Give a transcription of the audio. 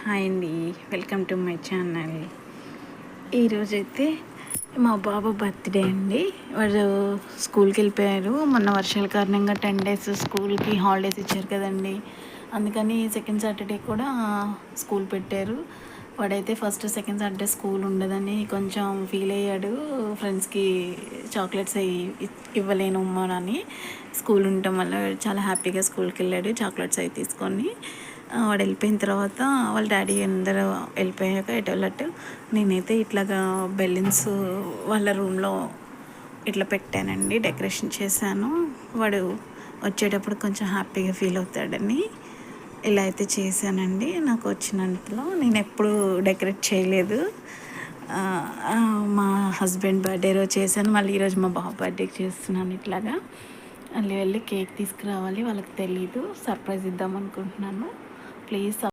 Hi అండి, welcome to my channel. ఈరోజైతే మా బాబు బర్త్డే అండి. వాడు స్కూల్కి వెళ్ళిపోయారు. మొన్న వర్షాల కారణంగా 10 days స్కూల్కి హాలిడేస్ ఇచ్చారు కదండి. అందుకని సెకండ్ సాటర్డే కూడా స్కూల్ పెట్టారు. వాడైతే ఫస్ట్ సెకండ్ సాటర్డే స్కూల్ ఉండదని కొంచెం ఫీల్ అయ్యాడు. ఫ్రెండ్స్కి చాక్లెట్స్ ఇవ్వలేను అని. స్కూల్ ఉండటం వల్ల చాలా హ్యాపీగా స్కూల్కి వెళ్ళాడు. చాక్లెట్స్ అవి తీసుకొని వాడు వెళ్ళిపోయిన తర్వాత వాళ్ళ డాడీ అందరూ వెళ్ళిపోయాక ఎటోళ్ళట్టు నేనైతే ఇట్లాగా బెలూన్స్ వాళ్ళ రూమ్లో ఇట్లా పెట్టానండి, డెకరేషన్ చేశాను. వాడు వచ్చేటప్పుడు కొంచెం హ్యాపీగా ఫీల్ అవుతాడని ఇలా అయితే చేశానండి. నాకు వచ్చినంతలో నేను ఎప్పుడు డెకరేట్ చేయలేదు. మా హస్బెండ్ బర్త్డే రోజు చేశాను, మళ్ళీ ఈరోజు మా బాబు బర్త్డేకి చేస్తున్నాను. ఇట్లాగా వెళ్ళి కేక్ తీసుకురావాలి, వాళ్ళకి తెలీదు, సర్ప్రైజ్ ఇద్దాం అనుకుంటున్నాను. ప్లీజ్